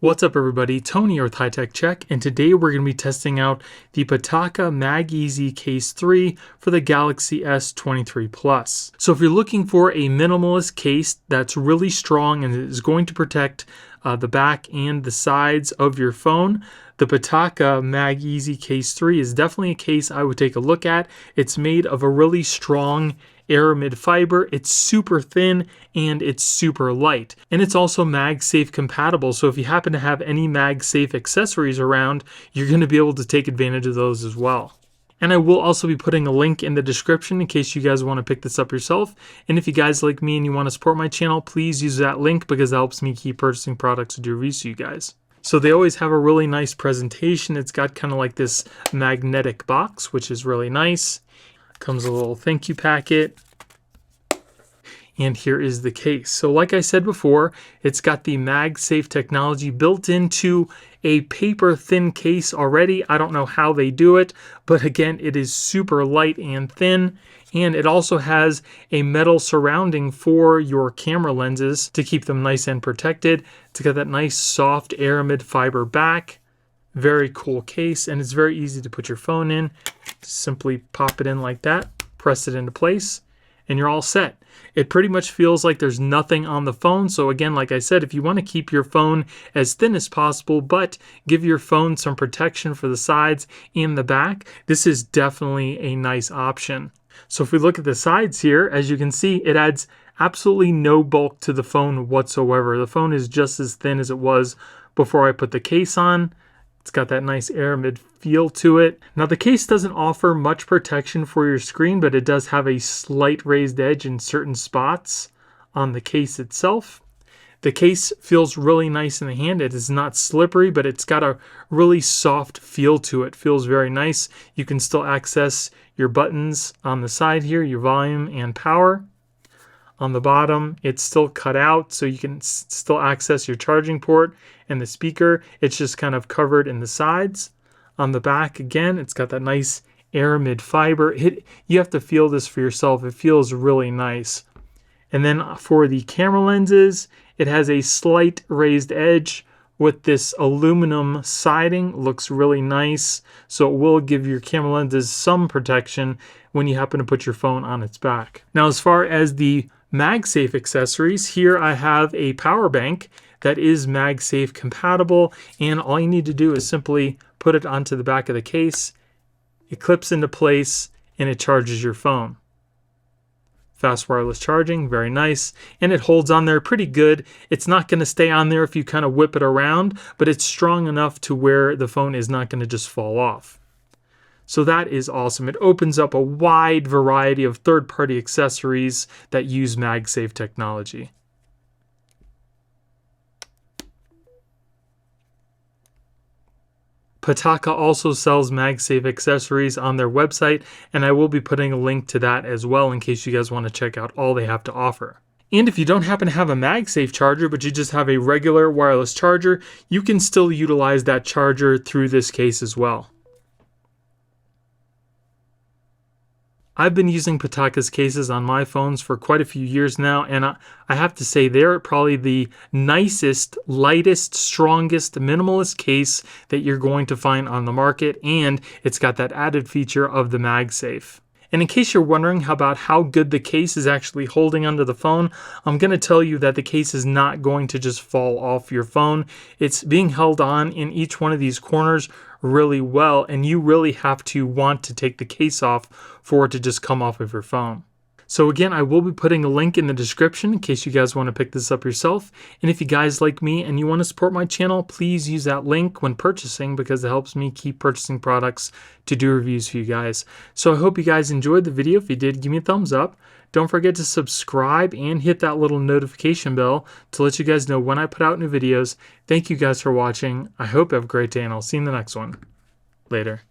What's up everybody, Tony here with High Tech Check, and today we're going to be testing out the Pitaka MagEZ Case 3 for the Galaxy S23 Plus. So if you're looking for a minimalist case that's really strong and is going to protect the back and the sides of your phone, the Pitaka MagEZ Case 3 is definitely a case I would take a look at. It's made of a really strong aramid fiber, it's super thin, and it's super light. And it's also MagSafe compatible, so if you happen to have any MagSafe accessories around, you're going to be able to take advantage of those as well. And I will also be putting a link in the description in case you guys want to pick this up yourself. And if you guys like me and you want to support my channel, please use that link because it helps me keep purchasing products to do reviews to you guys. So they always have a really nice presentation. It's got kind of like this magnetic box, which is really nice. Comes a little thank you packet. And here is the case. So like I said before, it's got the MagSafe technology built into a paper thin case already. I don't know how they do it, but again, it is super light and thin. And it also has a metal surrounding for your camera lenses to keep them nice and protected. It's got that nice soft aramid fiber back. Very cool case, and it's very easy to put your phone in. Simply pop it in like that, press it into place, and you're all set. It pretty much feels like there's nothing on the phone. So again, like I said, if you want to keep your phone as thin as possible, but give your phone some protection for the sides and the back, this is definitely a nice option. So if we look at the sides here, as you can see, it adds absolutely no bulk to the phone whatsoever. The phone is just as thin as it was before I put the case on. It's got that nice aramid feel to it. Now the case doesn't offer much protection for your screen, but it does have a slight raised edge in certain spots on the case itself. The case feels really nice in the hand. It is not slippery, but it's got a really soft feel to it. Feels very nice. You can still access your buttons on the side here, your volume and power. On the bottom, it's still cut out, so you can still access your charging port and the speaker. It's just kind of covered in the sides. On the back, again, it's got that nice aramid fiber. You have to feel this for yourself. It feels really nice. And then for the camera lenses, it has a slight raised edge with this aluminum siding. Looks really nice. So it will give your camera lenses some protection when you happen to put your phone on its back. Now, as far as the MagSafe accessories, here I have a power bank that is MagSafe compatible, and all you need to do is simply put it onto the back of the case. It clips into place and it charges your phone. Fast wireless charging, very nice, and it holds on there pretty good. It's not going to stay on there if you kind of whip it around, but it's strong enough to where the phone is not going to just fall off. So that is awesome. It opens up a wide variety of third-party accessories that use MagSafe technology. Pitaka also sells MagSafe accessories on their website, and I will be putting a link to that as well in case you guys want to check out all they have to offer. And if you don't happen to have a MagSafe charger, but you just have a regular wireless charger, you can still utilize that charger through this case as well. I've been using Pitaka's cases on my phones for quite a few years now, and I have to say they're probably the nicest, lightest, strongest, minimalist case that you're going to find on the market, and it's got that added feature of the MagSafe. And in case you're wondering about how good the case is actually holding onto the phone, I'm going to tell you that the case is not going to just fall off your phone. It's being held on in each one of these corners really well, and you really have to want to take the case off for it to just come off of your phone. So again, I will be putting a link in the description in case you guys want to pick this up yourself. And if you guys like me and you want to support my channel, please use that link when purchasing because it helps me keep purchasing products to do reviews for you guys. So I hope you guys enjoyed the video. If you did, give me a thumbs up. Don't forget to subscribe and hit that little notification bell to let you guys know when I put out new videos. Thank you guys for watching. I hope you have a great day, and I'll see you in the next one. Later.